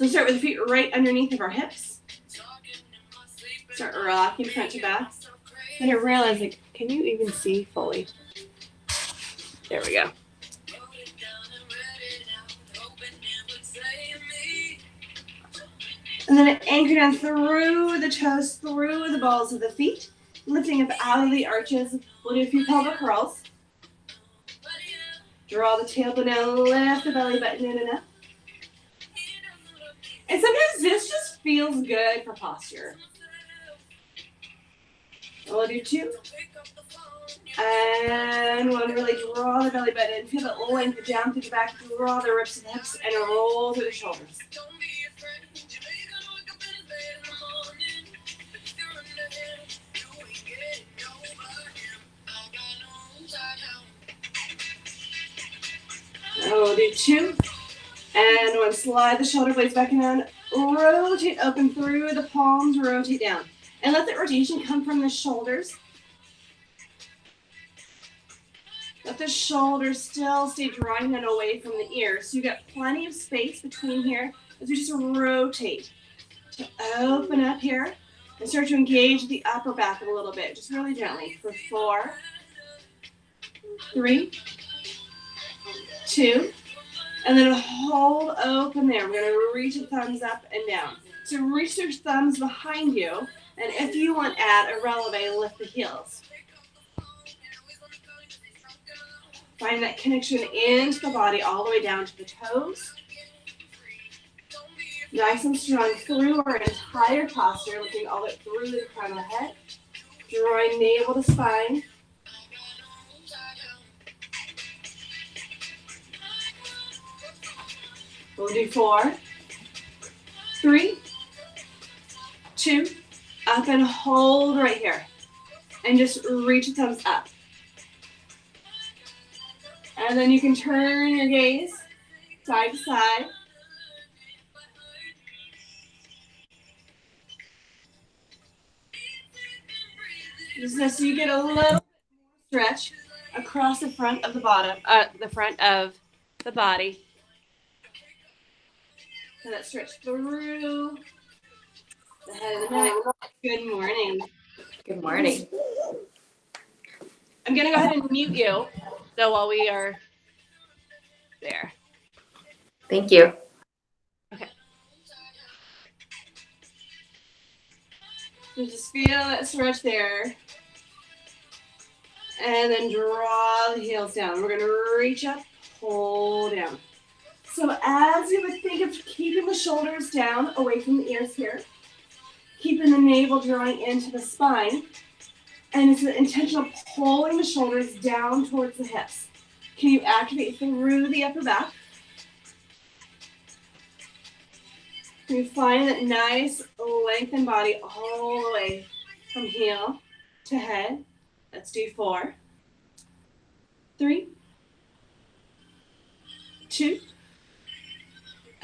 So start with the feet right underneath of our hips. Start rocking front to back. And I realize, like, can you even see fully? There we go. And then anchor down through the toes, through the balls of the feet, lifting up out of the arches. We'll do a few pelvic curls. Draw the tailbone down, lift the belly button in and up. And sometimes this just feels good for posture. We'll do 2. And we'll really draw the belly button, feel that length down through the back, draw the ribs to the hips, and roll through the shoulders. And we'll do 2. And 1, slide the shoulder blades back down, rotate open through the palms, rotate down. And let that rotation come from the shoulders. Let the shoulders still stay drawing and away from the ears. So you got plenty of space between here as we just rotate to open up here and start to engage the upper back a little bit, just really gently. For 4, 3, 2, and then hold open there. We're going to reach the thumbs up and down. So reach your thumbs behind you, and if you want to add a releve, lift the heels. Find that connection into the body all the way down to the toes. Nice and strong through our entire posture, looking all the way through the crown of the head. Drawing navel to spine. We'll do 4, 3, 2, up and hold right here. And just reach the thumbs up. And then you can turn your gaze side to side. Just so you get a little stretch across the front of the body. And that stretch through the head of the neck. Good morning. Good morning. I'm going to go ahead and mute you, though, while we are there. Thank you. Okay. So just feel that stretch there. And then draw the heels down. We're going to reach up, hold down. So as you would think of keeping the shoulders down away from the ears here, keeping the navel drawing into the spine, and it's the intention of pulling the shoulders down towards the hips. Can you activate through the upper back? Can you find that nice lengthened body all the way from heel to head? Let's do 4, 3, 2,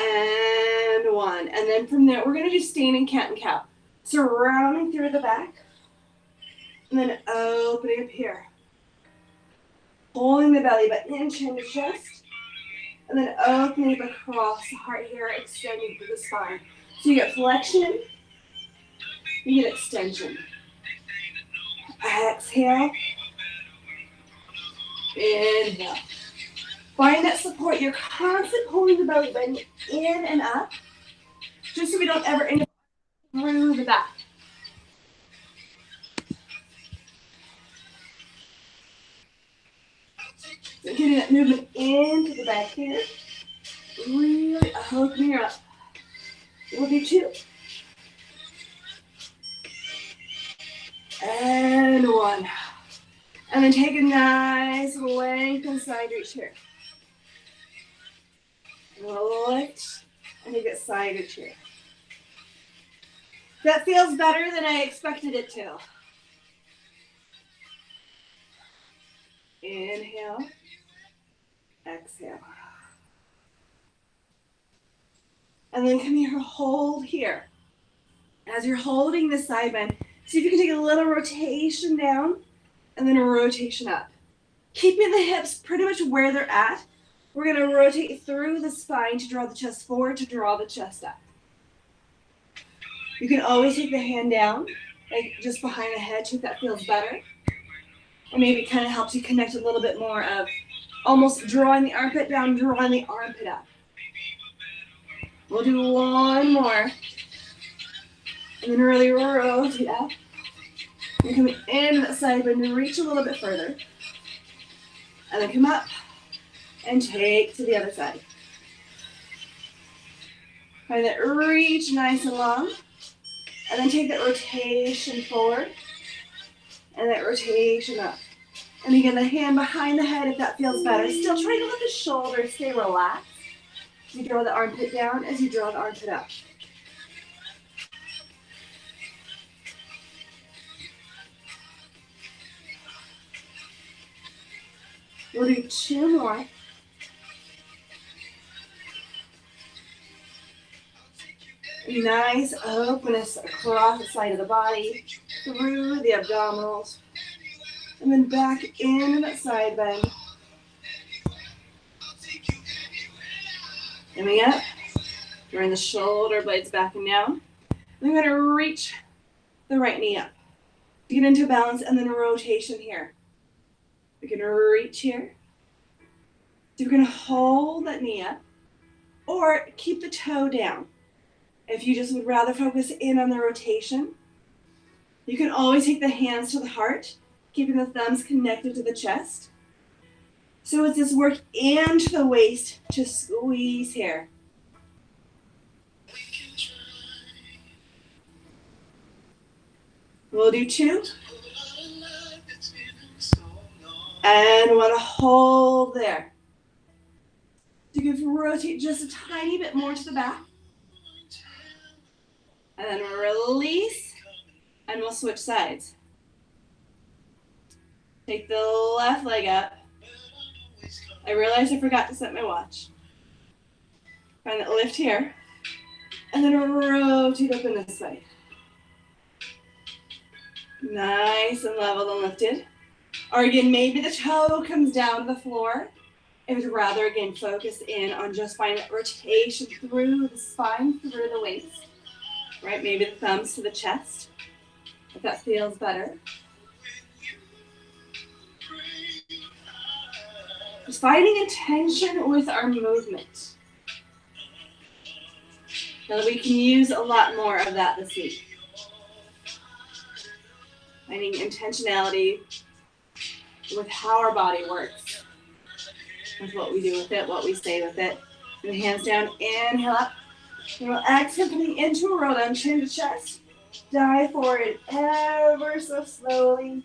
and 1. And then from there, we're going to do standing cat and cow. So rounding through the back, and then opening up here. Holding the belly button in, chin to chest, and then opening up across the heart here, extending through the spine. So you get flexion, you get extension. Exhale. Inhale. Find that support. You're constantly pulling the belly button in and up, just so we don't ever end up through the back. So getting that movement into the back here. Really opening her up. We'll do 2. And 1. And then take a nice lengthen side reach here. Lift and take it side reach here. That feels better than I expected it to. Inhale. Exhale. And then come here, hold here. As you're holding the side bend, see if you can take a little rotation down and then a rotation up. Keeping the hips pretty much where they're at. We're going to rotate through the spine to draw the chest forward, to draw the chest up. You can always take the hand down, like just behind the head, if that feels better. Or maybe it kind of helps you connect a little bit more of almost drawing the armpit down, drawing the armpit up. We'll do one more. And then really rotate up. You're coming in that side bend and reach a little bit further. And then come up and take to the other side. Find that reach nice and long. And then take that rotation forward. And that rotation up. And again, the hand behind the head if that feels better. Still try to let the shoulders stay relaxed. You draw the armpit down as you draw the armpit up. We'll do two more. Nice openness across the side of the body, through the abdominals, and then back in that side bend. Coming up, bring the shoulder blades back and down. We're going to reach the right knee up. Get into balance and then a rotation here. We can reach here. So you're going to hold that knee up or keep the toe down. If you just would rather focus in on the rotation, you can always take the hands to the heart, keeping the thumbs connected to the chest. So it's this work into the waist to squeeze here. We'll do two. And want to hold there. You can rotate just a tiny bit more to the back. And then release, and we'll switch sides. Take the left leg up. I realized I forgot to set my watch. Find that lift here. And then rotate up in this side. Nice and level and lifted. Or again, maybe the toe comes down to the floor. I would rather, again, focus in on just finding that rotation through the spine, through the waist. Right, maybe the thumbs to the chest, if that feels better. Just finding intention with our movement. Now that we can use a lot more of that this week. Finding intentionality with how our body works. With what we do with it, what we say with it. And the hands down, inhale up. And we'll exhale, coming into a roll down, chin to chest. Dive forward ever so slowly.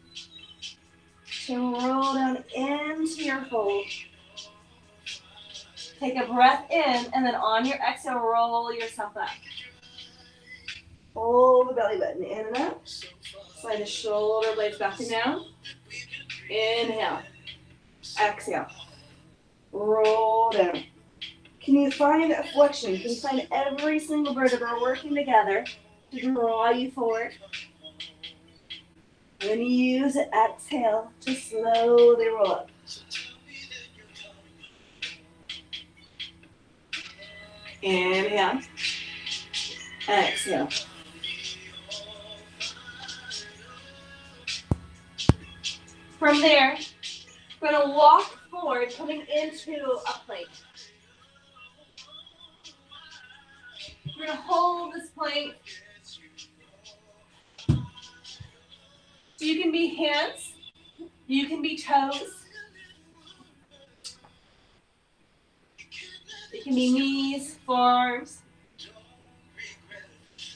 To roll down into your fold. Take a breath in, and then on your exhale, roll yourself up. Hold the belly button in and out. Slide the shoulder blades back and down. Inhale. Exhale. Roll down. Can you find that flexion? Can you find every single vertebra working together to draw you forward? And then use it, exhale, to slowly roll up. Inhale. Exhale. From there, we're going to walk forward, coming into a plank. We're going to hold this plank. So you can be hands, you can be toes, it can be knees, forearms.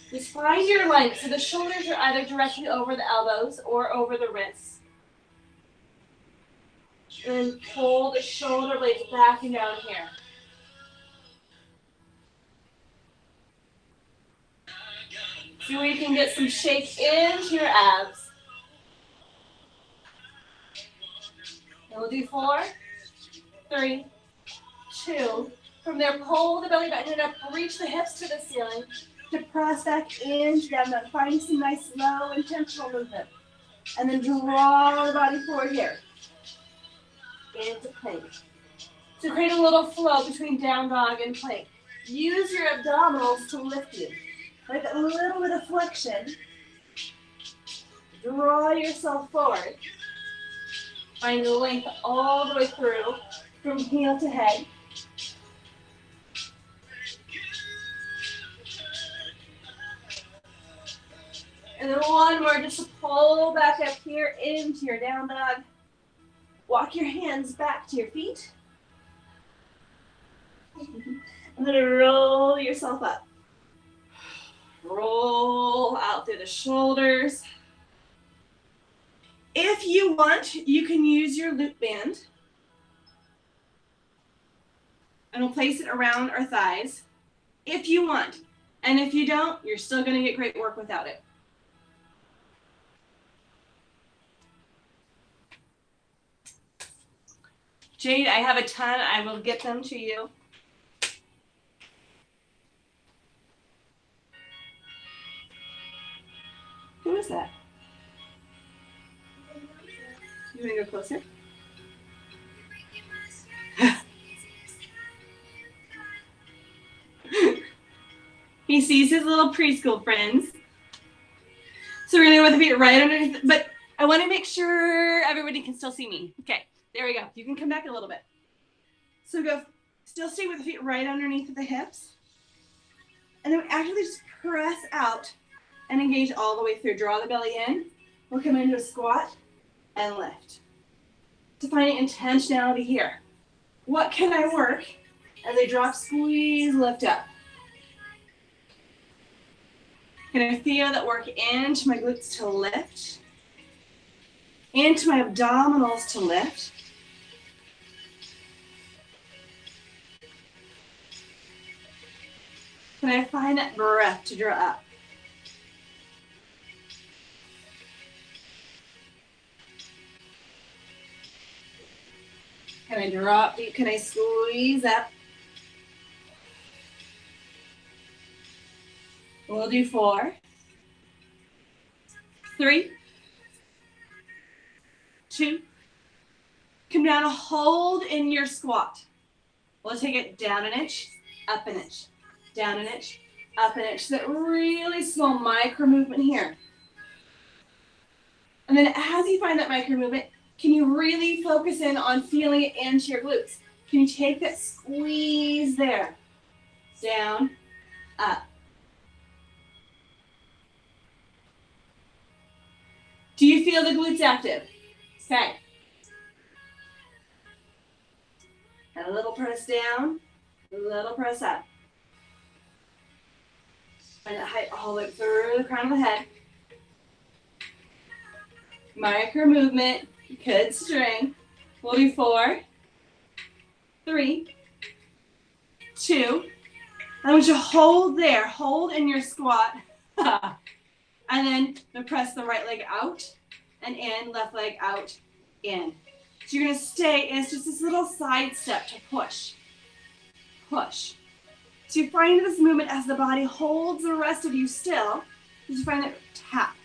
Just find your length. So the shoulders are either directly over the elbows or over the wrists. And pull the shoulder blades back and down here. So you can get some shake into your abs. And we'll do 4, 3, 2. From there, pull the belly button up, reach the hips to the ceiling to press back into them. Find some nice, slow, intentional movement. And then draw the body forward here. Into plank. So create a little flow between down dog and plank. Use your abdominals to lift you. Like a little bit of flexion. Draw yourself forward. Find the length all the way through, from heel to head. And then one more, just to pull back up here into your down dog. Walk your hands back to your feet. And then roll yourself up. Roll out through the shoulders. If you want, you can use your loop band. And we'll place it around our thighs. If you want. And if you don't, you're still going to get great work without it. Jade, I have a ton. I will get them to you. Who is that? You want to go closer? He sees his little preschool friends. So we're going to go with the feet right underneath. But I want to make sure everybody can still see me. Okay, there we go. You can come back a little bit. So go, still stay with the feet right underneath the hips. And then we actually just press out and engage all the way through. Draw the belly in. We'll come into a squat and lift. Defining intentionality here. What can I work as I drop, squeeze, lift up? Can I feel that work into my glutes to lift? Into my abdominals to lift? Can I find that breath to draw up? Can I drop deep? Can I squeeze up? We'll do 4, 3, 2. Come down, hold in your squat. We'll take it down an inch, up an inch, down an inch, up an inch. That really small micro movement here. And then as you find that micro movement, can you really focus in on feeling it into your glutes? Can you take that squeeze there? Down, up. Do you feel the glutes active? Okay. And a little press down, a little press up. Find that height all the way through the crown of the head. Micro movement, good string. We'll do 4, 3, 2. I want you to hold there, hold in your squat. And then press the right leg out and in, left leg out, in. So you're going to stay, and it's just this little side step to push. Push. So you find this movement as the body holds the rest of you still. You find that tap.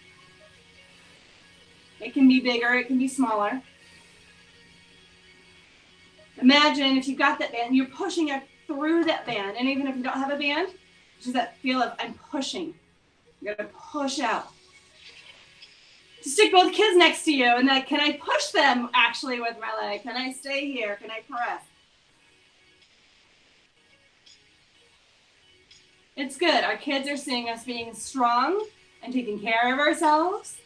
It can be bigger, it can be smaller. Imagine if you've got that band, you're pushing it through that band. And even if you don't have a band, just that feel of I'm pushing. You're going to push out. Stick both kids next to you and then can I push them actually with my leg? Can I stay here? Can I press? It's good. Our kids are seeing us being strong and taking care of ourselves.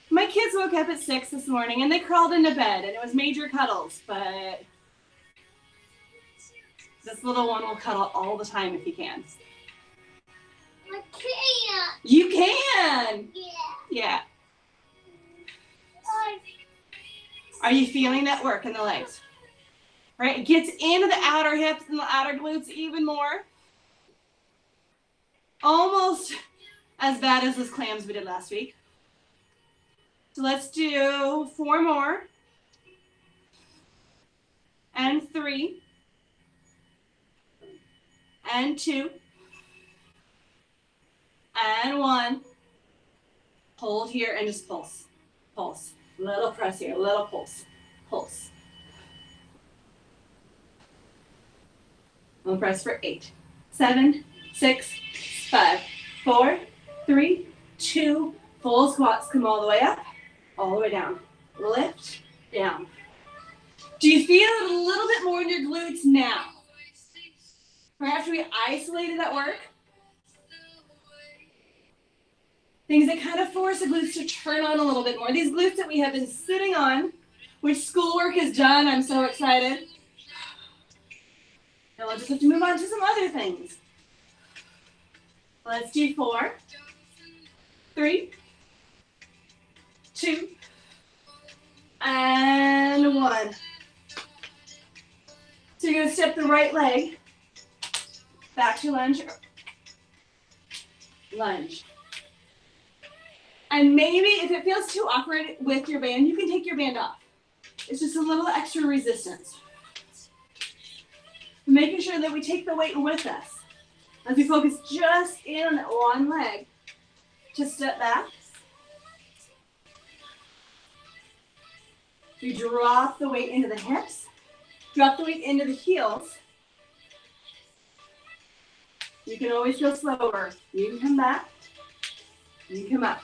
My kids woke up at 6 this morning and they crawled into bed and it was major cuddles, but this little one will cuddle all the time if he can. I can't. You can. Yeah. Yeah. Are you feeling that work in the legs? Right? It gets into the outer hips and the outer glutes even more. Almost as bad as those clams we did last week. So let's do 4 more. And 3. And 2. And 1. Hold here and just pulse. Pulse. Little press here. Little pulse. Pulse. We'll press for 8, 7, 6, 5, 4, 3, 2, full squats. Come all the way up, all the way down. Lift, down. Do you feel it a little bit more in your glutes now? Perhaps we isolated that work. Things that kind of force the glutes to turn on a little bit more. These glutes that we have been sitting on, which schoolwork is done, I'm so excited. Now we'll just have to move on to some other things. Let's do 4, 3, 2, and 1. So you're going to step the right leg back to lunge. Lunge. And maybe if it feels too awkward with your band, you can take your band off. It's just a little extra resistance. Making sure that we take the weight with us as we focus just in on that one leg to step back. We drop the weight into the hips, drop the weight into the heels. You can always go slower. You can come back, you can come up.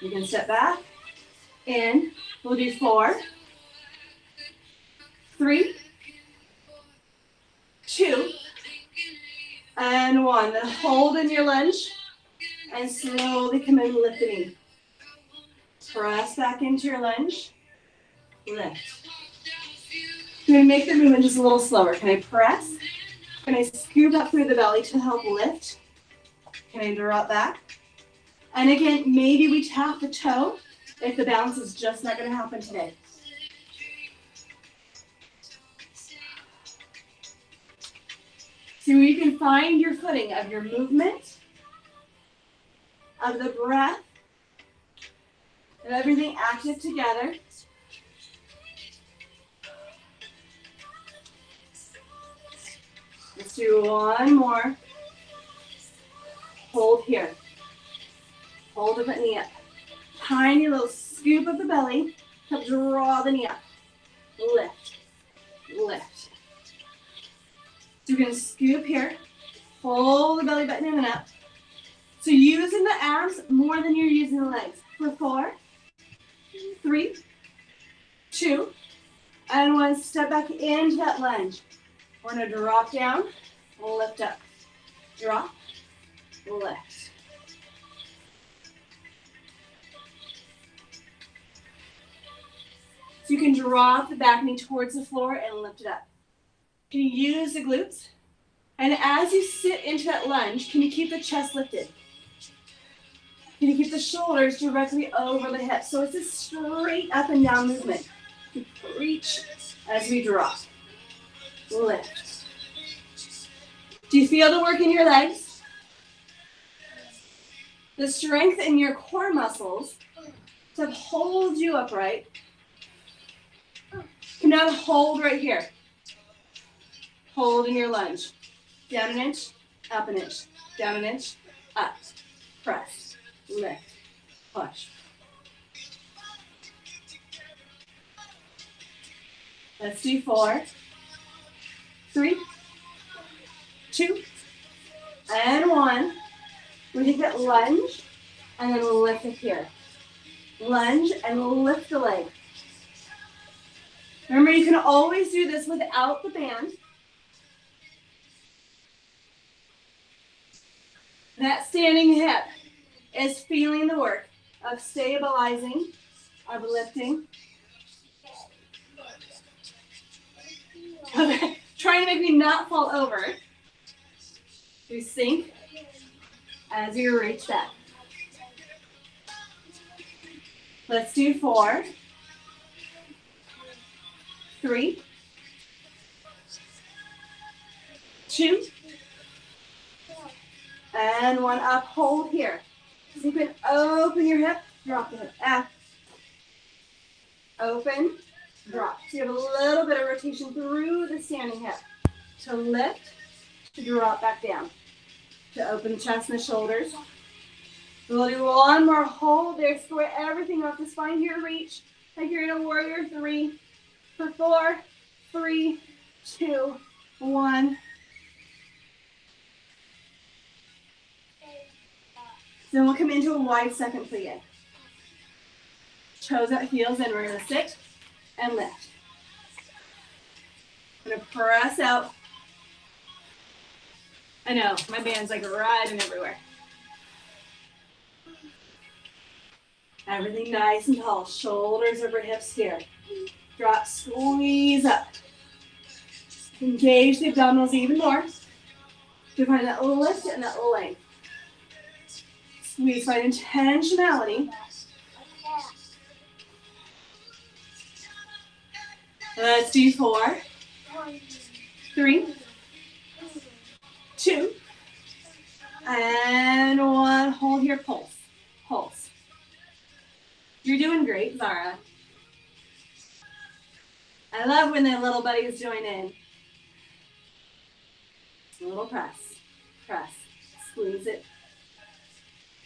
You can step back, in. We'll do 4, 3, 2, and 1. Then hold in your lunge and slowly come in, lift the knee. Press back into your lunge, lift. I'm going to make the movement just a little slower. Can I press? Can I scoop up through the belly to help lift? Can I drop back? And again, maybe we tap the toe if the balance is just not going to happen today. So you can find your footing of your movement, of the breath, and everything active together. Let's do one more. Hold here. Hold the knee up. Tiny little scoop of the belly. Help draw the knee up. Lift. Lift. So you're going to scoop here. Hold the belly button in and up. So using the abs more than you're using the legs. For 4, 3, 2, and 1. Step back into that lunge. We're going to drop down, lift up. Drop, lift. So you can drop the back knee towards the floor and lift it up. Can you use the glutes? And as you sit into that lunge, can you keep the chest lifted? Can you keep the shoulders directly over the hips? So it's a straight up and down movement. Reach as we drop. Lift. Do you feel the work in your legs? The strength in your core muscles to hold you upright. Come down, hold right here. Hold in your lunge. Down an inch, up an inch. Down an inch, up. Press, lift, push. Let's do 4, 3, 2, and 1. We take that lunge and then lift it here. Lunge and lift the leg. Remember, you can always do this without the band. That standing hip is feeling the work of stabilizing, of lifting. Okay, trying to make me not fall over. You sink as you reach back. Let's do 4, 3, 2, and 1. Up, hold here. So you can open your hip, drop the hip. Open, drop. So you have a little bit of rotation through the standing hip. To lift, to drop back down. To open the chest and the shoulders. We'll do one more. Hold there. Square everything off the spine here. Reach like you're in a warrior 3. For 4, 3, 2, 1. Then we'll come into a wide second plie. Toes at heels, and we're gonna sit and lift. I'm gonna press out. I know, my band's like riding everywhere. Everything nice and tall, shoulders over hips here. Drop, squeeze up. Engage the abdominals even more to find that lift and that length. Squeeze, find intentionality. Let's do 4, 3, 2, and 1. Hold here, pulse, pulse. You're doing great, Zara. I love when the little buddies join in. A little press, press, squeeze it,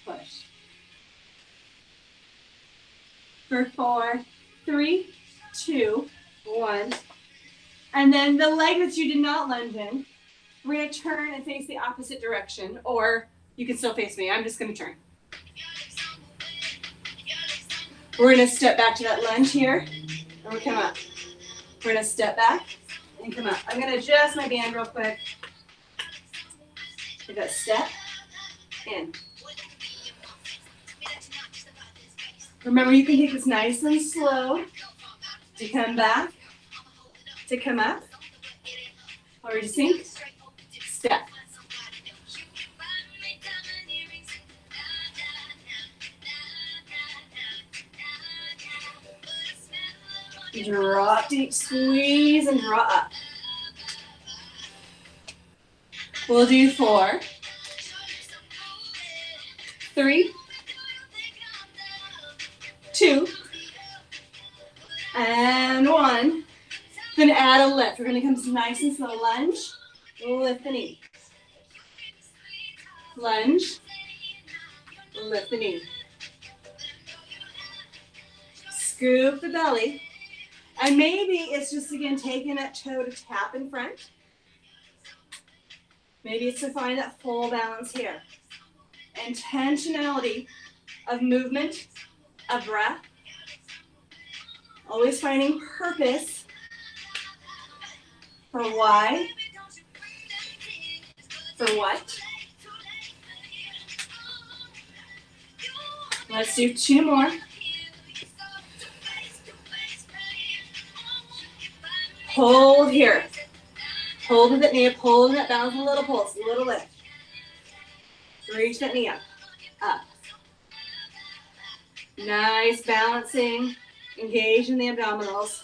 push. For 4, 3, 2, 1. And then the leg that you did not lunge in, we're gonna turn and face the opposite direction, or you can still face me. I'm just gonna turn. We're gonna step back to that lunge here, and we come up. We're gonna step back and come up. I'm gonna adjust my band real quick. We've got step, in. Remember, you can take this nice and slow to come back, to come up, or to sink, step. Drop deep, squeeze, and draw up. We'll do 4, 3, 2, and 1. Gonna add a lift. We're gonna come nice and slow. Lunge, lift the knee. Lunge, lift the knee. Scoop the belly. And maybe it's just, again, taking that toe to tap in front. Maybe it's to find that full balance here. Intentionality of movement, of breath. Always finding purpose for why, for what. Let's do 2 more. Hold here. Hold with that knee up, hold that balance, a little pulse, a little lift. Reach that knee up, up. Nice balancing, engage in the abdominals.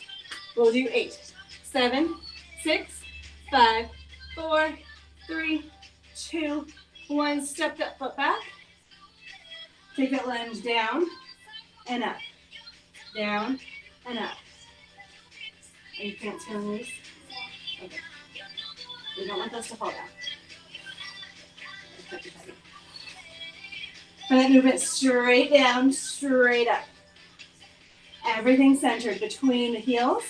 We'll do 8, 7, 6, 5, 4, 3, 2, 1. Step that foot back. Take that lunge down and up, down and up. Are you pants gonna loose? Okay. We don't want those to fall down. And that movement straight down, straight up. Everything centered between the heels,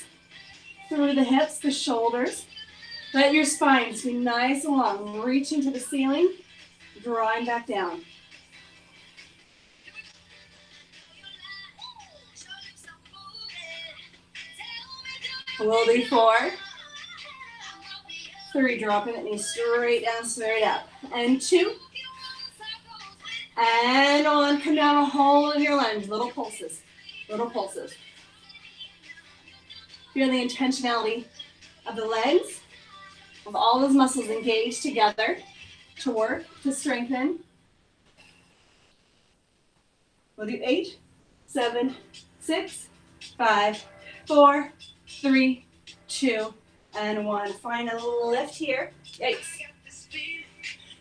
through the hips, the shoulders. Let your spine just be nice and long, reaching to the ceiling, drawing back down. We'll do 4, 3, dropping that knee straight down, straight up. And 2. And 1, come down, hold in your lunge, little pulses, little pulses. Feel the intentionality of the legs, of all those muscles engaged together to work, to strengthen. We'll do 8, 7, 6, 5, 4, 3, 2, and 1. Find a little lift here. Yikes.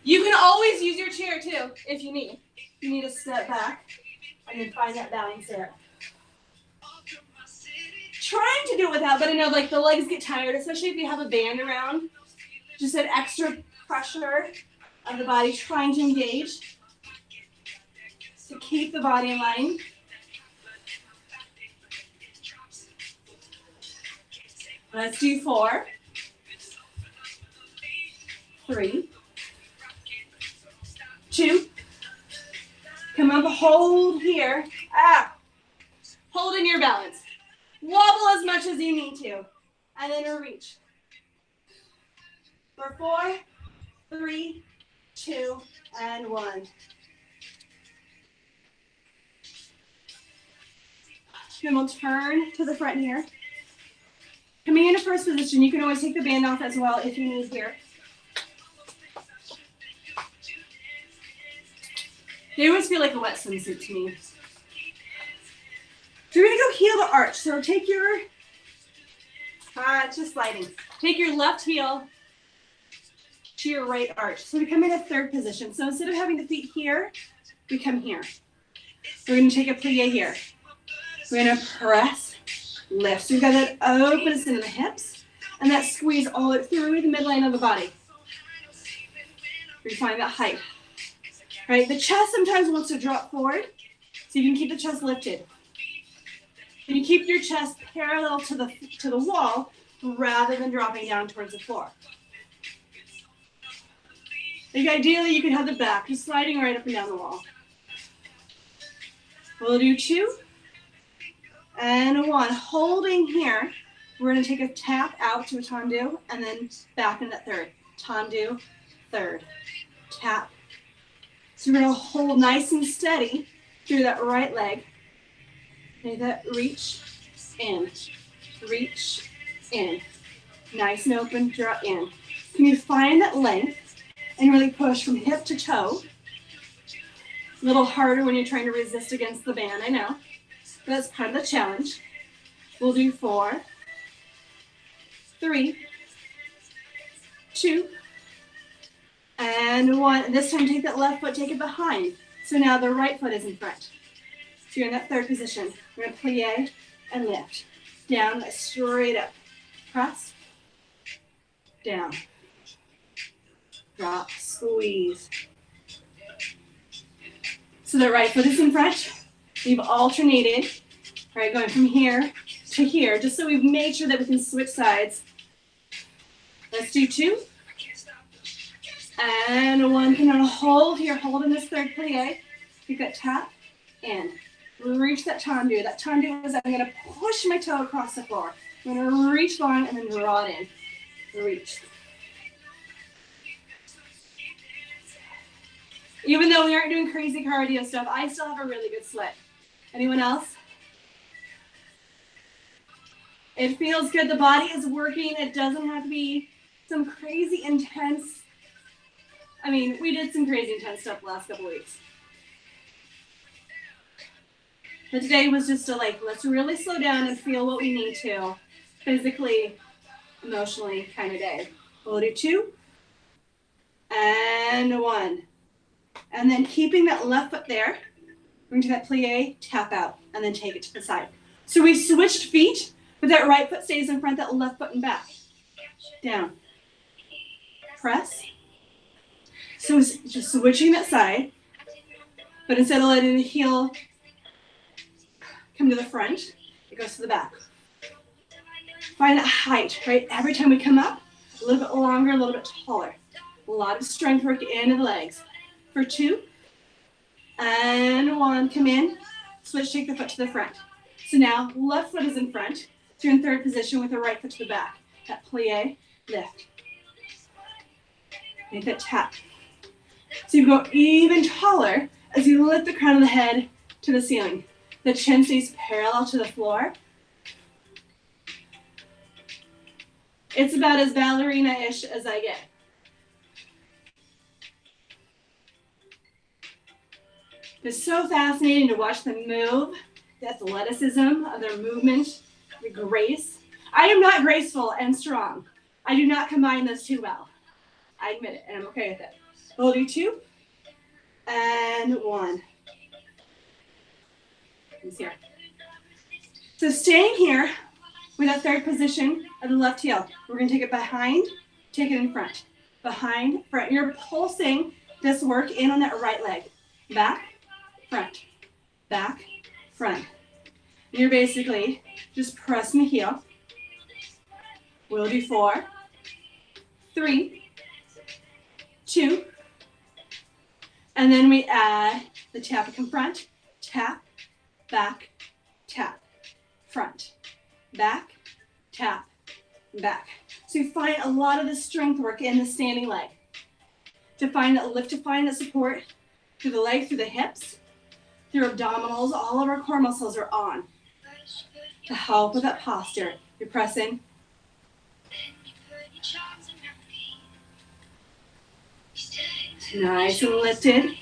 You can always use your chair too if you need. You need to step back and then find that balance there. Trying to do it without, but I know like the legs get tired, especially if you have a band around. Just that extra pressure of the body trying to engage to keep the body in line. Let's do 4, 3, 2, Come up, hold here. Hold in your balance. Wobble as much as you need to. And then reach. For 4, 3, 2, and 1. Then we'll turn to the front here. Coming into first position, you can always take the band off as well if you need here. They always feel like a wet swimsuit to me. So we're gonna go heel to arch. So take your, it's just sliding. Take your left heel to your right arch. So we come in a third position. So instead of having the feet here, we come here. We're gonna take a plie here. We're gonna press, lift. So we've got that openness in the hips and that squeeze all through the midline of the body. We find that height. Right, the chest sometimes wants to drop forward, so you can keep the chest lifted. And you keep your chest parallel to the wall rather than dropping down towards the floor. Like ideally, you could have the back just sliding right up and down the wall. We'll do 2 and 1. Holding here, we're going to take a tap out to a tendu and then back in that third. Tendu, third, tap. So we're going to hold nice and steady through that right leg. Make that reach in, reach in. Nice and open, draw in. Can you find that length and really push from hip to toe? A little harder when you're trying to resist against the band, I know. But that's part of the challenge. We'll do 4, 3, 2, and 1. This time take that left foot, take it behind. So now the right foot is in front. So you're in that third position. We're going to plie and lift. Down, straight up. Press. Down. Drop, squeeze. So the right foot is in front. We've alternated. All right, going from here to here, just so we've made sure that we can switch sides. Let's do 2. And 1, can I hold here, hold in this third plie. Take that tap in. Reach that tendu. That tendu is I'm going to push my toe across the floor. I'm going to reach long and then draw it in. Reach. Even though we aren't doing crazy cardio stuff, I still have a really good sweat. Anyone else? It feels good. The body is working. It doesn't have to be some crazy intense. I mean, we did some crazy intense stuff the last couple weeks. But today was just let's really slow down and feel what we need to, physically, emotionally kind of day. We'll do 2 and 1. And then keeping that left foot there, bring to that plie, tap out, and then take it to the side. So we switched feet, but that right foot stays in front, that left foot in back. Down. Press. So it's just switching that side, but instead of letting the heel come to the front, it goes to the back. Find that height, right? Every time we come up, a little bit longer, a little bit taller. A lot of strength work into the legs. For 2 and 1, come in, switch, take the foot to the front. So now left foot is in front, so you're in third position with the right foot to the back. That plie, lift. Make that tap. So you go even taller as you lift the crown of the head to the ceiling. The chin stays parallel to the floor. It's about as ballerina-ish as I get. It's so fascinating to watch them move, the athleticism of their movement, the grace. I am not graceful and strong. I do not combine those two well. I admit it, and I'm okay with it. We'll do 2 and 1. Here. So staying here with that third position of the left heel. We're going to take it behind, take it in front. Behind, front. You're pulsing this work in on that right leg. Back, front, back, front. And you're basically just pressing the heel. We'll do 4, 3, 2, and then we add The tap will come front, tap, back, tap, front, back, tap, back. So you find a lot of the strength work in the standing leg. To find that lift, to find that support through the leg, through the hips, through abdominals, all of our core muscles are on. To help with that posture, you're pressing. Nice and lifted.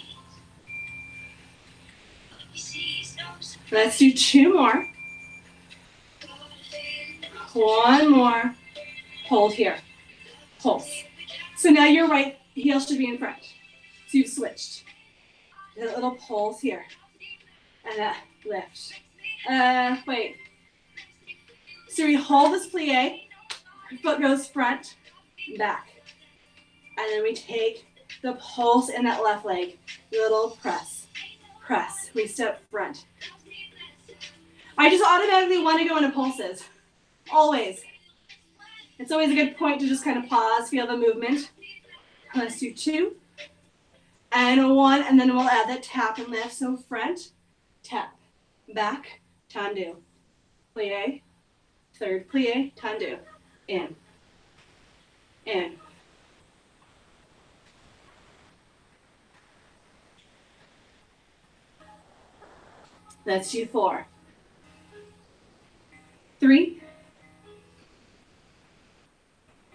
Let's do 2 more. 1 more. Hold here. Pulse. So now your right heel should be in front. So you've switched. A little pulse here. And a lift. Wait. So we hold this plie. Foot goes front, back. And then we take the pulse in that left leg. Little press. Press. We step front. I just automatically want to go into pulses. Always. It's always a good point to just kind of pause, feel the movement. Let's do 2 and 1, and then we'll add that tap and lift. So front, tap, back, tendu. Plie, third plie, tendu. In. Let's do 4. 3,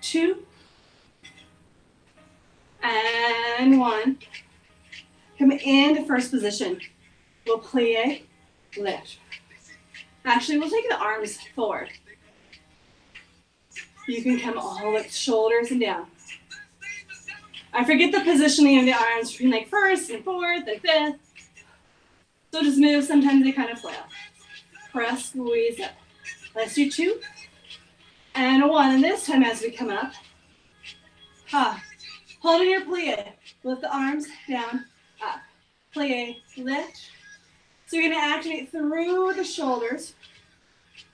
2, and 1. Come into first position. We'll plie, lift. Actually, we'll take the arms forward. You can come all with shoulders and down. I forget the positioning of the arms between like first and fourth and fifth. So just move. Sometimes they kind of flail. Press, squeeze up. Let's do 2 and 1. And this time as we come up, holding your plie. Lift the arms down, up. Plie, lift. So you're going to activate through the shoulders.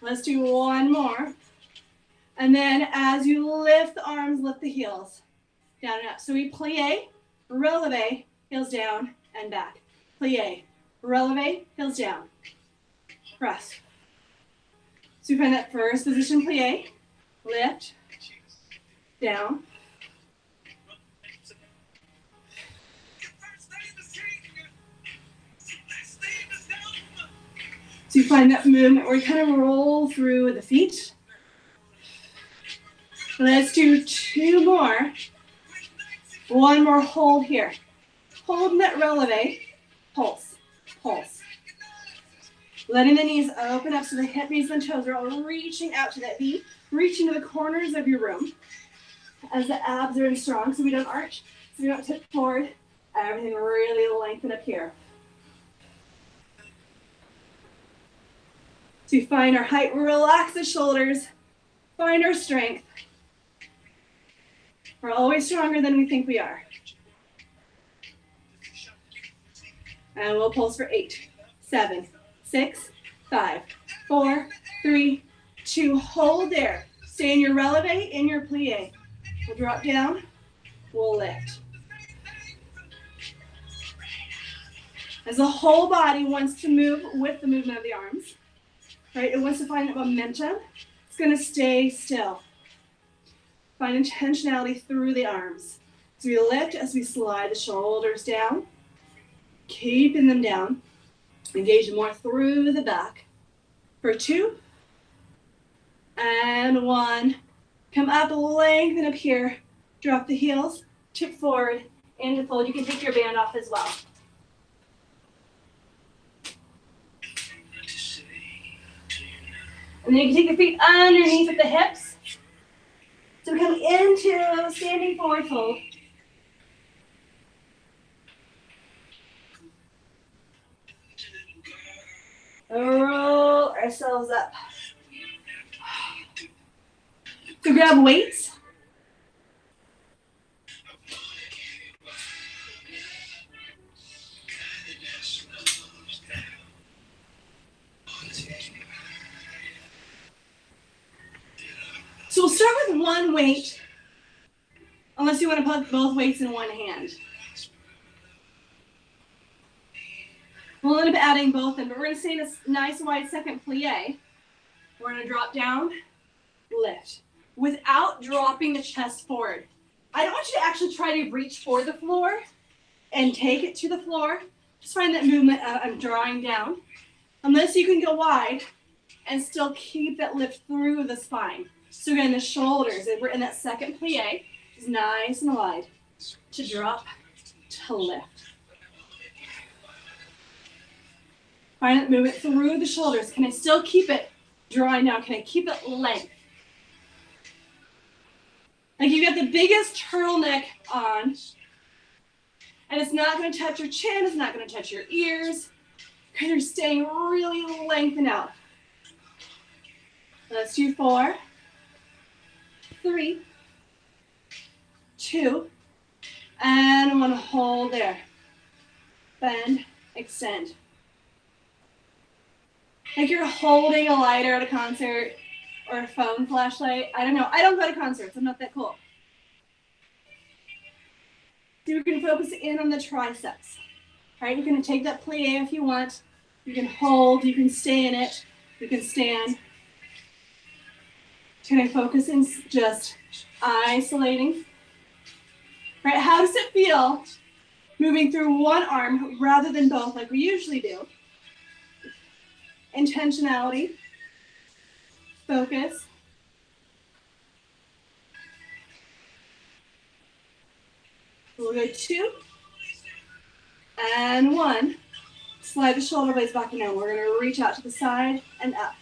Let's do 1 more. And then as you lift the arms, lift the heels. Down and up. So we plie, releve, heels down and back. Plie, releve, heels down. Press. So we find that first position plie, lift, down. So you find that movement where you kind of roll through the feet. Let's do 2 more. 1 more hold here. Hold in that releve. Pulse. Pulse. Letting the knees open up so the hip, knees, and toes are all reaching out to that V. Reaching to the corners of your room. As the abs are in strong so we don't arch. So we don't tip forward. Everything really lengthen up here. So we find our height, relax the shoulders, find our strength. We're always stronger than we think we are. And we'll pulse for 8, 7, 6, 5, 4, 3, 2. Hold there. Stay in your releve, in your plie. We'll drop down. We'll lift. As the whole body wants to move with the movement of the arms, right? It wants to find that momentum. It's going to stay still. Find intentionality through the arms. So we lift as we slide the shoulders down, keeping them down. Engage more through the back. For 2 and 1. Come up, lengthen up here. Drop the heels, tip forward, into fold. You can take your band off as well. And then you can take your feet underneath at the hips. So we come into standing forward fold. Roll ourselves up. So grab weights. So we'll start with 1 weight, unless you want to put both weights in 1 hand. We'll end up adding both in, but we're going to stay in a nice wide second plie. We're going to drop down, lift, without dropping the chest forward. I don't want you to actually try to reach for the floor and take it to the floor. Just find that movement of drawing down. Unless you can go wide and still keep that lift through the spine. So again, the shoulders, if we're in that second plie, is nice and wide. To drop, to lift. Find that movement through the shoulders. Can I still keep it drawing down? Can I keep it length? Like you got the biggest turtleneck on, and it's not going to touch your chin, it's not going to touch your ears, because you're staying really lengthened out. Let's do 4, 3, 2, and 1. Hold there. Bend, extend. Like you're holding a lighter at a concert or a phone flashlight. I don't know. I don't go to concerts. I'm not that cool. So we're going to focus in on the triceps. All right, you're going to take that plie if you want. You can hold. You can stay in it. You can stand. Can I focus in just isolating? All right, how does it feel moving through one arm rather than both like we usually do? Intentionality. Focus. We'll go 2 and 1. Slide the shoulder blades back and down. We're going to reach out to the side and up.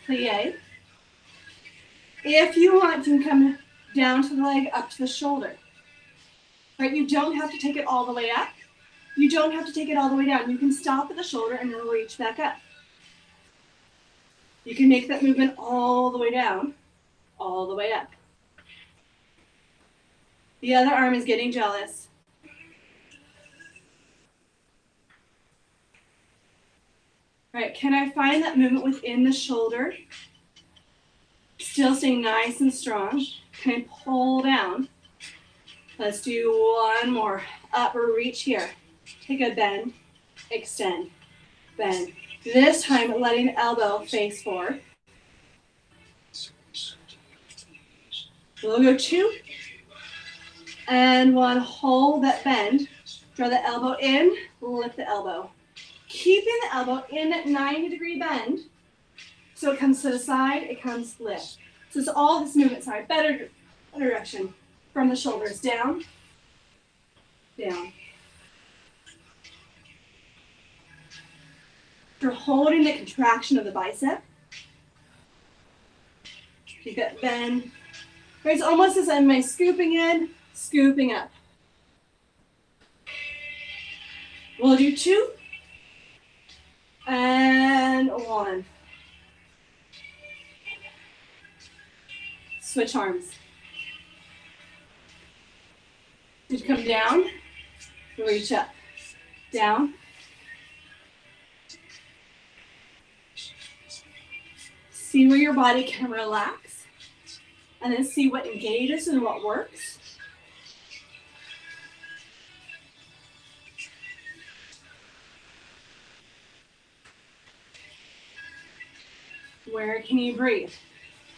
Plie. If you want, you can come down to the leg, up to the shoulder. Right? You don't have to take it all the way up. You don't have to take it all the way down. You can stop at the shoulder and then reach back up. You can make that movement all the way down, all the way up. The other arm is getting jealous. All right, can I find that movement within the shoulder? Still staying nice and strong. Can I pull down? Let's do 1 more. Up or reach here. Take a bend, extend, bend. This time, letting the elbow face forward. We'll go 2 and 1. Hold that bend. Draw the elbow in, lift the elbow. Keeping the elbow in that 90-degree bend. So it comes to the side, it comes lift. So it's all this movement, sorry, better direction. From the shoulders, down, down. You're holding the contraction of the bicep. Keep that bend. It's almost as I'm scooping in, scooping up. We'll do 2 and 1. Switch arms. Did you come down? Reach up. Down. See where your body can relax, and then see what engages and what works. Where can you breathe?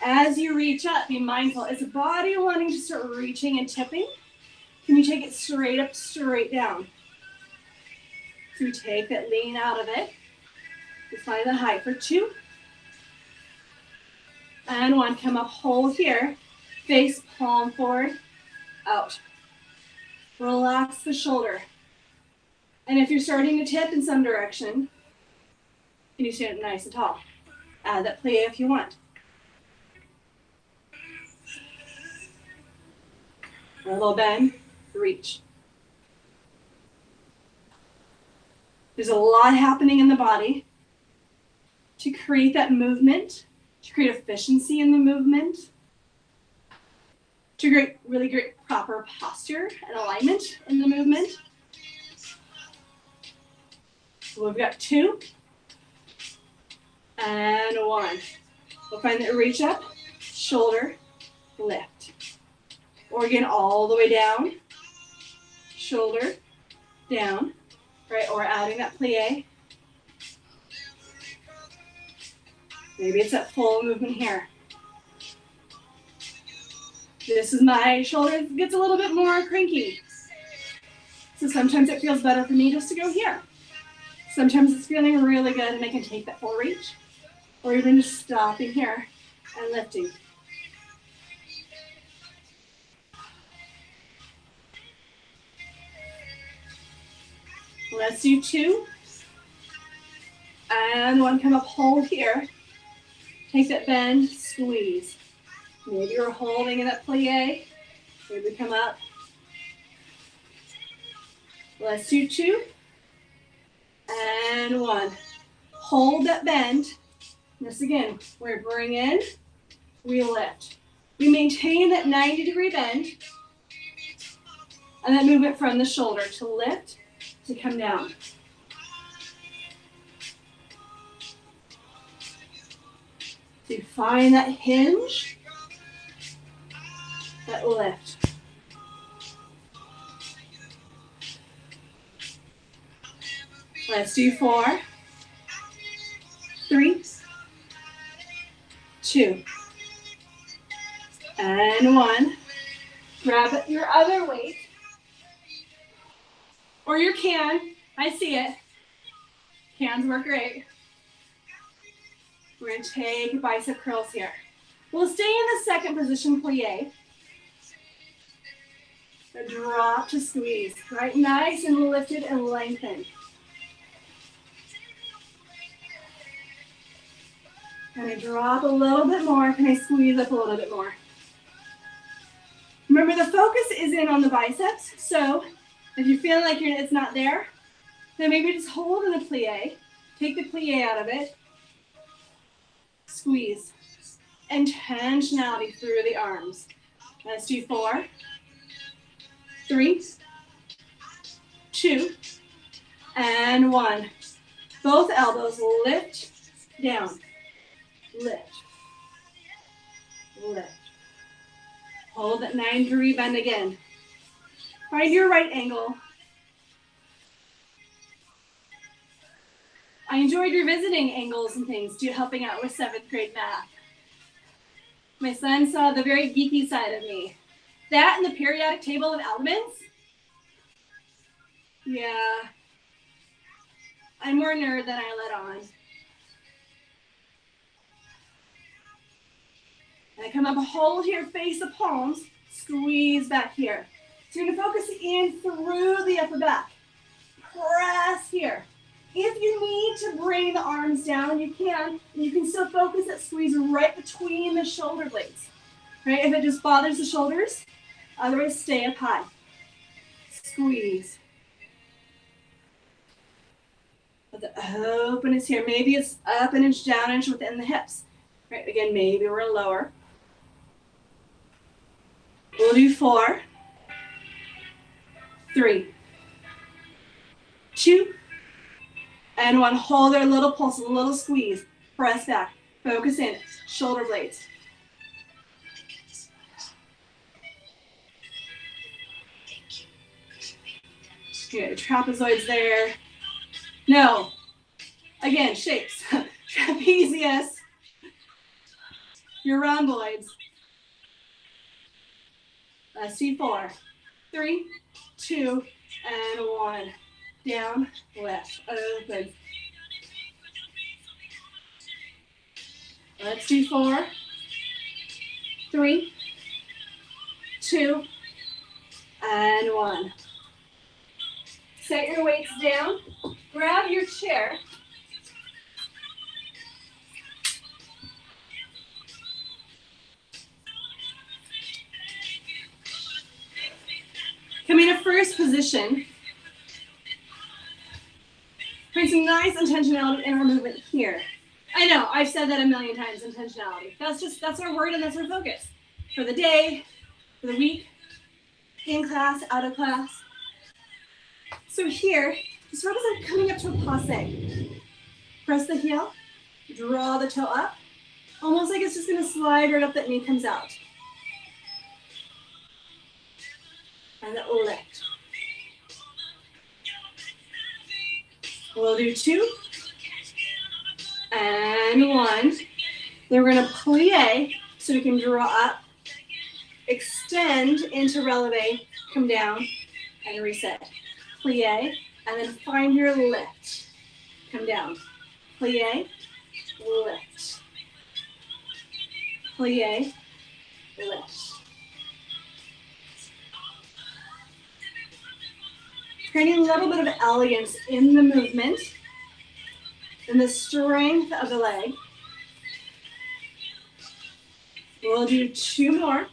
As you reach up, be mindful. Is the body wanting to start reaching and tipping? Can you take it straight up, straight down? So we take that lean out of it. We find the height for 2. And 1, come up, hold here. Face palm forward, out. Relax the shoulder. And if you're starting to tip in some direction, can you stand up nice and tall? Add that plie if you want. A little bend, reach. There's a lot happening in the body to create that movement, to create efficiency in the movement, to create really great proper posture and alignment in the movement. So we've got 2 and 1. We'll find that reach up, shoulder, lift. Or again, all the way down, shoulder, down, right? Or adding that plie, Maybe it's that full movement here. This is my shoulder gets a little bit more cranky. So sometimes it feels better for me just to go here. Sometimes it's feeling really good and I can take that full reach. Or even just stopping here and lifting. Let's do 2. And 1, come up, hold here. Take that bend, squeeze. Maybe you're holding in that plie. Maybe come up. Let's do 2. And 1. Hold that bend. This again, we bring in, we lift. We maintain that 90-degree bend. And that movement from the shoulder to lift, to come down. So you find that hinge, that lift. Let's do 4, 3, 2, and 1. Grab your other weight, or your can. I see it. Cans work great. We're going to take bicep curls here. We'll stay in the second position, plie. A drop to squeeze, right? Nice and lifted and lengthened. Can I drop a little bit more? Can I squeeze up a little bit more? Remember, the focus is in on the biceps, so if you feel like it's not there, then maybe just hold in the plie. Take the plie out of it. Squeeze. Intentionality through the arms. Let's do 4, 3, 2, and 1. Both elbows lift, down. Lift. Lift. Hold that 90-degree bend again. Find your right angle. I enjoyed revisiting angles and things, helping out with 7th grade math. My son saw the very geeky side of me. That and the periodic table of elements. Yeah. I'm more nerd than I let on. And I come up, hold here, face the palms, squeeze back here. So you're gonna focus in through the upper back. Press here. If you need to bring the arms down, you can. And you can still focus that squeeze right between the shoulder blades. Right? If it just bothers the shoulders, otherwise stay up high. Squeeze. Let the openness here. Maybe it's up an inch, down an inch within the hips. Right? Again, maybe we're lower. We'll do 4, 3, 2, and 1. Hold there, little pulse, a little squeeze. Press back. Focus in. Shoulder blades. Good. Trapezoids there. No. Again, shapes. Trapezius. Your rhomboids. Let's do 4, 3, 2, and 1. Down, lift, open. Let's do 4, 3, 2, and 1. Set your weights down. Grab your chair. Come into first position. Bring some nice intentionality in our movement here. I know, I've said that a million times, intentionality. That's our word and that's our focus. For the day, for the week, in class, out of class. So here, just focus on coming up to a passe. Press the heel, draw the toe up, almost like it's just gonna slide right up that knee comes out. And lift. We'll do 2, and 1. Then we're going to plie so we can draw up, extend into releve, come down, and reset. Plie, and then find your lift. Come down. Plie, lift. Plie, lift. Creating a little bit of elegance in the movement and the strength of the leg. We'll do 2 more.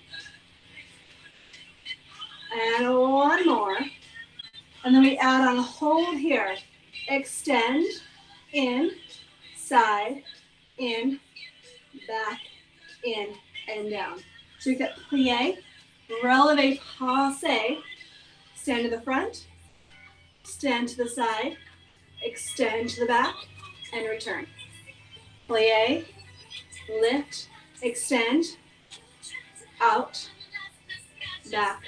And 1 more. And then we add on a hold here. Extend, in, side, in, back, in, and down. So we get plie, releve, passe, stand to the front, stand to the side, extend to the back, and return. Plie, lift, extend, out, back,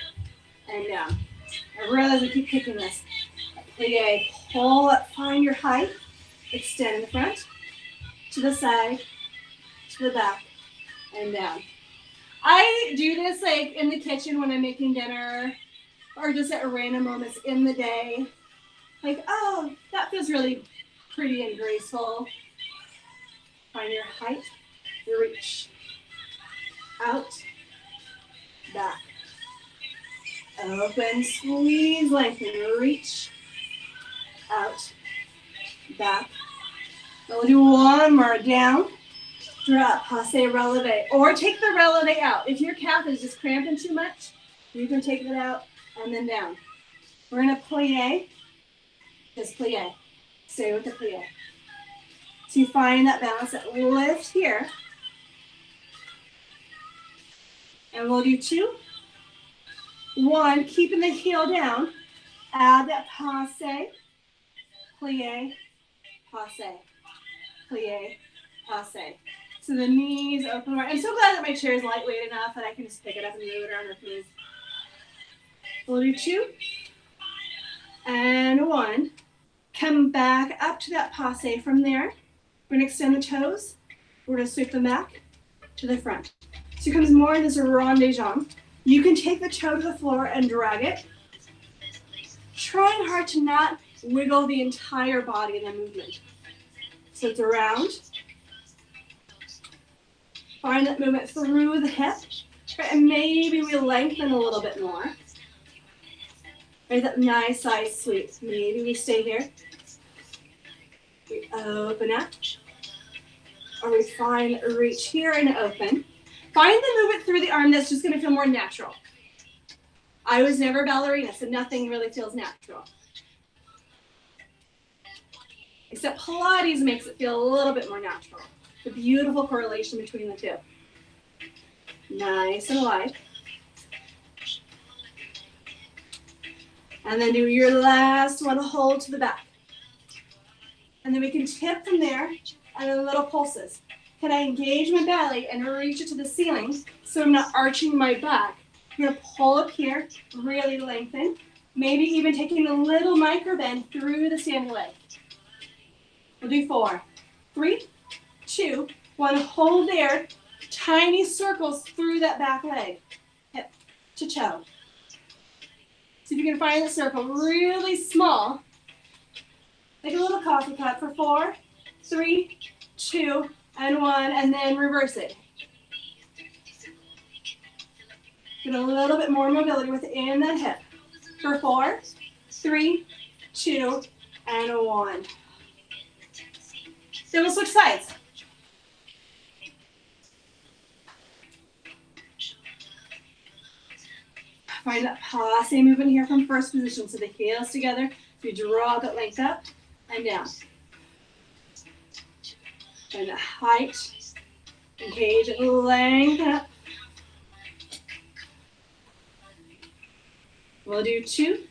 and down. I realize we keep kicking this. Plie, pull up, find your height, extend in the front, to the side, to the back, and down. I do this like in the kitchen when I'm making dinner, or just at random moments in the day. Like, oh, that feels really pretty and graceful. Find your height, reach, out, back, open, squeeze, lengthen, reach, out, back. We'll do 1 more, down, drop, passe, releve, or take the releve out. If your calf is just cramping too much, you can take it out and then down. We're gonna plie, just plie, stay with the plie. So you find that balance, that lift here. And we'll do 2. 1, keeping the heel down, add that passe, plie, passe, plie, passe. So the knees open wide. I'm so glad that my chair is lightweight enough that I can just pick it up and move it around with me. We'll do 2. And 1. Come back up to that passe from there. We're going to extend the toes. We're going to sweep them back to the front. So it comes more in this rond de jambe. You can take the toe to the floor and drag it. Trying hard to not wiggle the entire body in the movement. So it's around. Find that movement through the hip. And maybe we lengthen a little bit more. There's that nice side sweep. Maybe we stay here. We open up. Or we find a reach here and open. Find the movement through the arm that's just going to feel more natural. I was never a ballerina, so nothing really feels natural. Except Pilates makes it feel a little bit more natural. The beautiful correlation between the two. Nice and wide. And then do your last one, hold to the back. And then we can tip from there and then little pulses. Can I engage my belly and reach it to the ceiling so I'm not arching my back? I'm going to pull up here, really lengthen. Maybe even taking a little micro bend through the standing leg. We'll do 4. 3, 2, 1. Hold there. Tiny circles through that back leg. Hip to toe. See if you can find the circle really small. Like a little coffee cup for 4, 3, 2, and 1, and then reverse it. Get a little bit more mobility within that hip. For 4, 3, 2, and 1. Then we'll switch sides. Find that passe movement here from first position. So the heels together. So you draw that length up and down. And the height. Engage and length up. We'll do 2.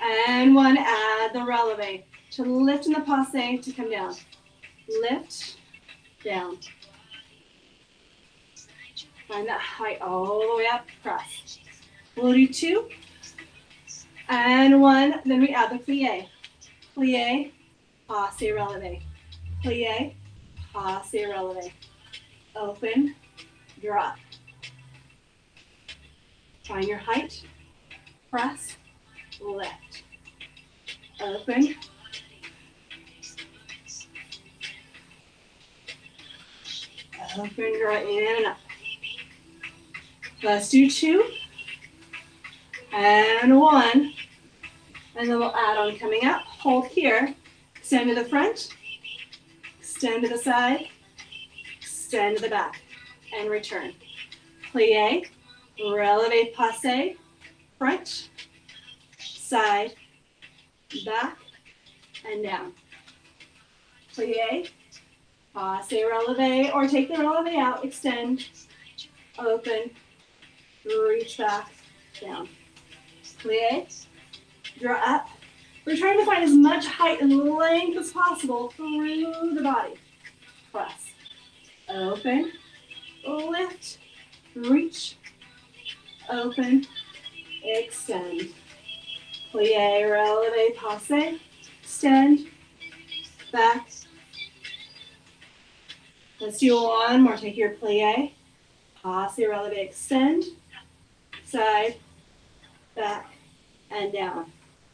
And 1. Add the releve. To lift in the passe to come down. Lift, down. Find that height all the way up, press. We'll do 2. And 1, then we add the plie. Plie, passe, releve. Plie, passe, releve. Open, drop. Find your height, press, lift. Open. Open, draw in and up. Let's do 2. And 1. And then we'll add on coming up. Hold here. Extend to the front. Extend to the side. Extend to the back. And return. Plie. Releve, passe. Front. Side. Back. And down. Plie. Passe, releve. Or take the releve out. Extend. Open. Reach back. Down. Plie. Draw up. We're trying to find as much height and length as possible through the body. Press. Open. Lift. Reach. Open. Extend. Plie, releve, passe. Extend. Back. Let's do 1 more. Take your plie. Passe, releve, extend. Side. Back. And down.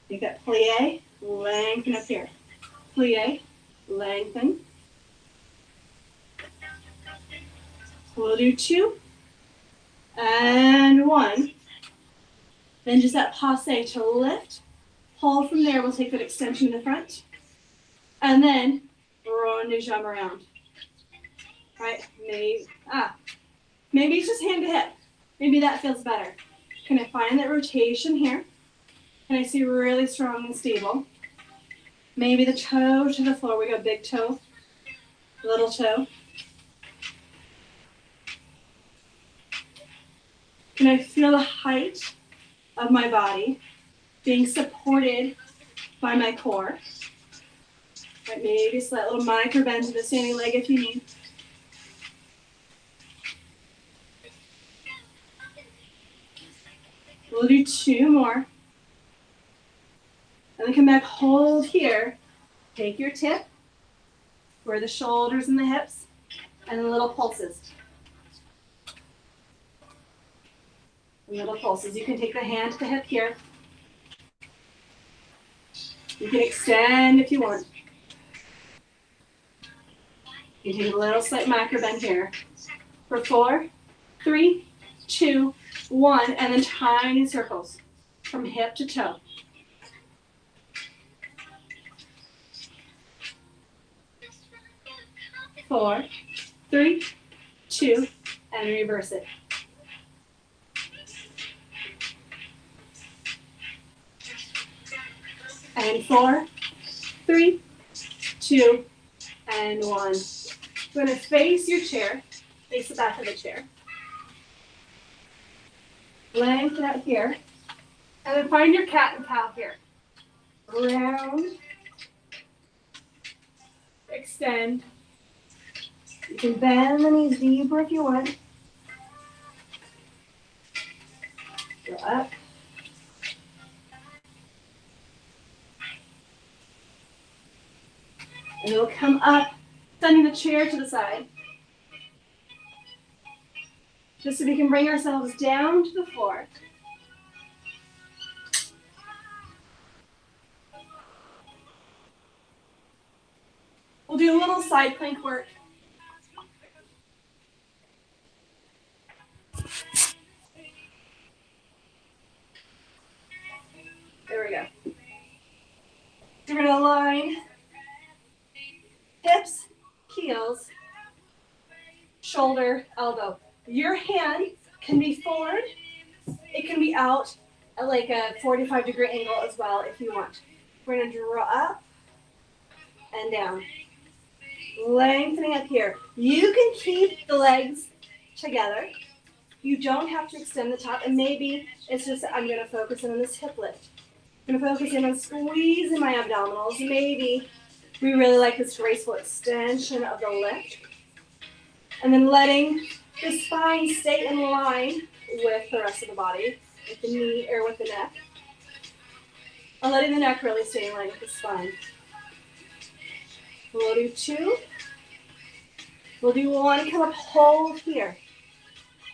Take that plie, lengthen up here. Plie, lengthen. We'll do 2 and 1. Then just that passe to lift. Hold from there. We'll take that extension in the front. And then rond de jambe around. Right? Maybe it's just hand to hip. Maybe that feels better. Can I find that rotation here? Can I see really strong and stable? Maybe the toe to the floor. We go big toe, little toe. Can I feel the height of my body being supported by my core? Right, maybe slight little micro bend to the standing leg if you need. We'll do 2 more. And then come back, hold here. Take your tip for the shoulders and the hips, and the little pulses. Little pulses. You can take the hand to the hip here. You can extend if you want. You can take a little slight micro bend here. For 4, 3, 2, 1, and then tiny circles from hip to toe. 4, 3, 2, and reverse it. And 4, 3, 2, and 1. You're going to face your chair, face the back of the chair. Lengthen out here. And then find your cat and cow here. Round. Extend. You can bend the knees deeper if you want. Go up. And it'll come up, sending the chair to the side. Just so we can bring ourselves down to the floor. We'll do a little side plank work. There we go. We're going to align hips, heels, shoulder, elbow. Your hand can be forward. It can be out at like a 45-degree angle as well if you want. We're going to draw up and down. Lengthening up here. You can keep the legs together. You don't have to extend the top, and maybe it's just I'm going to focus in on this hip lift. I'm going to focus in on squeezing my abdominals. Maybe we really like this graceful extension of the lift. And then letting the spine stay in line with the rest of the body, with the knee or with the neck. And letting the neck really stay in line with the spine. We'll do 2 We'll do one, come up, hold here.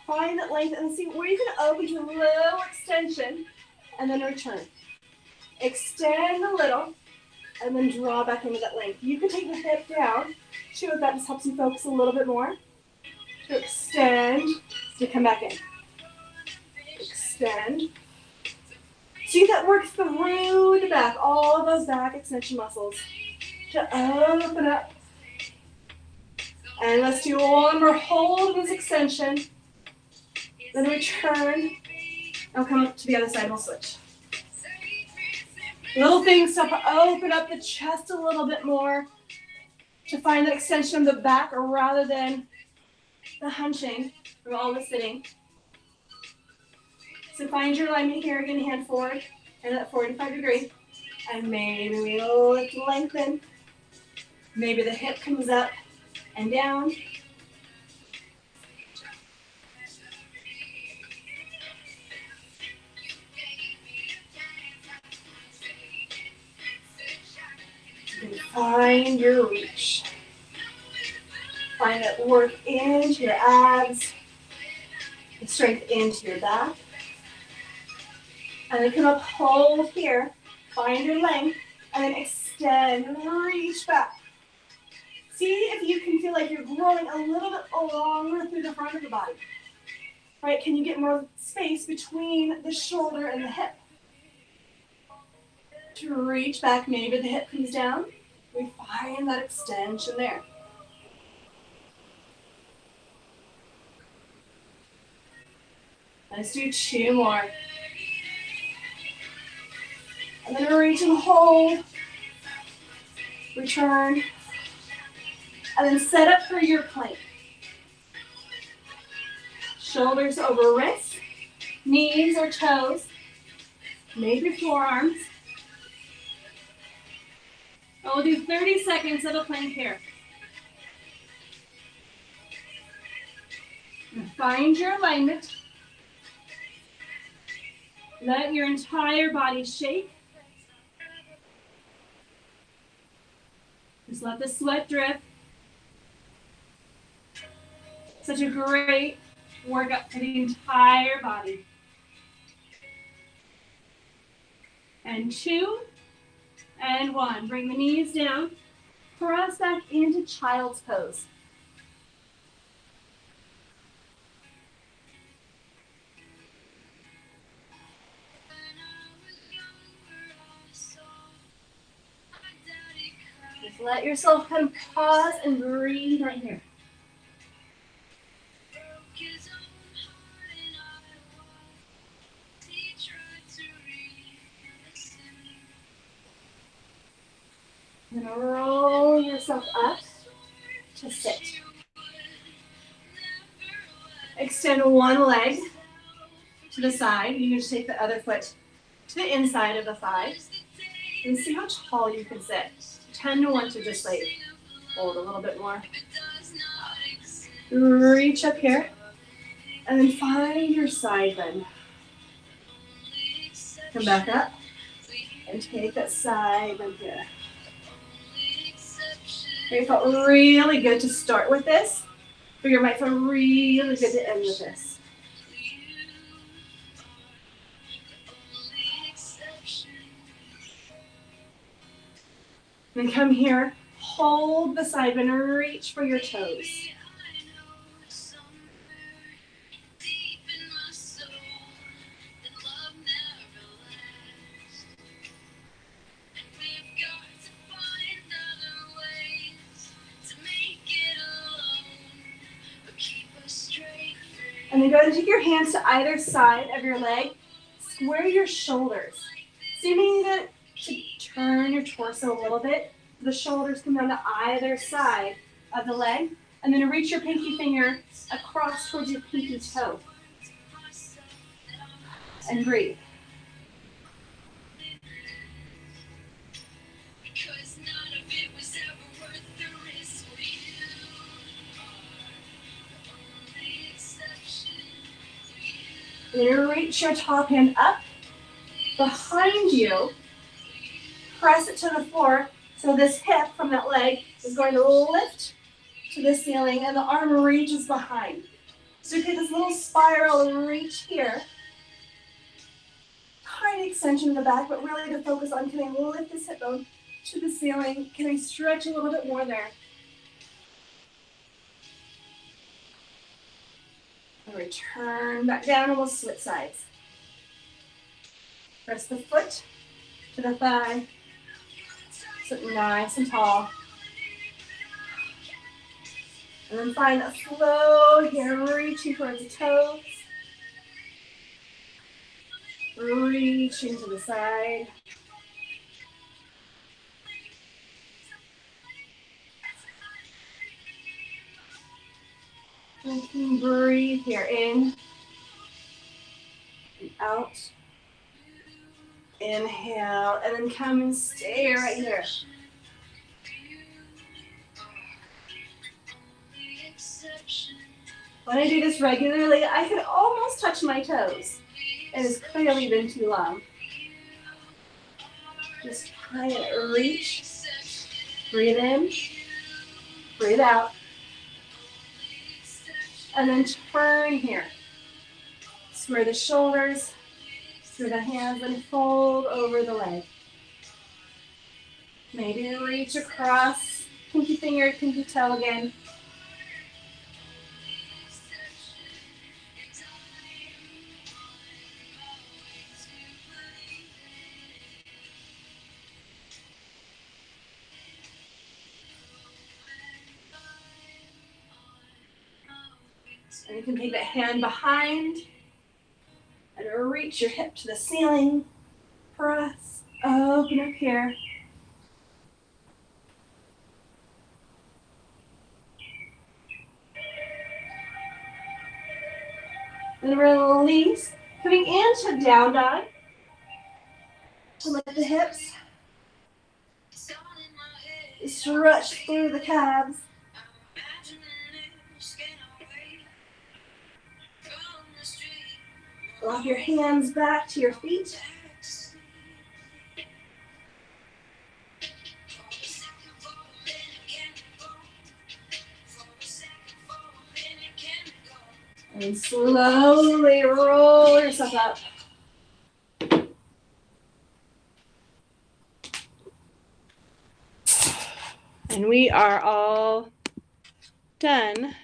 Find that length and see where you can open to a little extension and then return. Extend a little and then draw back into that length. You can take the hip down. See if that just helps you focus a little bit more. To extend, to come back in. Extend. See that works through the back, all of those back extension muscles. To open up. And let's do one more. Hold this extension. Then return. And come up to the other side. We'll switch. Little things to open up the chest a little bit more. To find that extension of the back rather than the hunching from all the sitting. So find your alignment here. Again, hand forward and at 45 degree. And maybe we lengthen. Maybe the hip comes up and down. And find your reach. Find that work into your abs, the strength into your back. And then come up, hold here, find your length, and then extend, reach back. See if you can feel like you're growing a little bit longer through the front of the body. Right? Can you get more space between the shoulder and the hip? To reach back, maybe the hip comes down. We find that extension there. Let's do 2 more. And then reach and hold. Return. And then set up for your plank. Shoulders over wrists, knees or toes, maybe forearms. And we'll do 30 seconds of a plank here. And find your alignment. Let your entire body shake. Just let the sweat drip. Such a great workout for the entire body. And 2, and 1. Bring the knees down. Press back into child's pose. Just let yourself kind of pause and breathe right here. You're going to roll yourself up to sit. Extend one leg to the side. You can just take the other foot to the inside of the thigh. And see how tall you can sit. Tend to want to just like hold a little bit more. Reach up here. And then find your side bend. Come back up. And take that side bend here. It felt really good to start with this, but it might feel really good to end with this. Then come here, hold the side bend, and reach for your toes. And then go ahead and take your hands to either side of your leg. Square your shoulders. So you may need to turn your torso a little bit. The shoulders come down to either side of the leg. And then reach your pinky finger across towards your pinky toe. And breathe. Then reach your top hand up behind you. Press it to the floor so this hip from that leg is going to lift to the ceiling, and the arm reaches behind. So you create this little spiral reach here. Tiny extension in the back, but really to focus on, can I lift this hip bone to the ceiling? Can I stretch a little bit more there? And return back down, and we'll switch sides. Press the foot to the thigh. Sit nice and tall. And then find a flow here, reaching towards the toes. Reaching to the side. And you can breathe here in and out. Inhale, and then come and stay right here. When I do this regularly, I can almost touch my toes. It has clearly been too long. Just try and reach. Breathe in. Breathe out. And then turn here. Square the shoulders through the hands and fold over the leg. Maybe reach across. Pinky finger, pinky toe again. And you can take that hand behind and reach your hip to the ceiling. Press, open up here. And release, coming into down dog. To lift the hips. Stretch through the calves. Lock your hands back to your feet. And slowly roll yourself up. And we are all done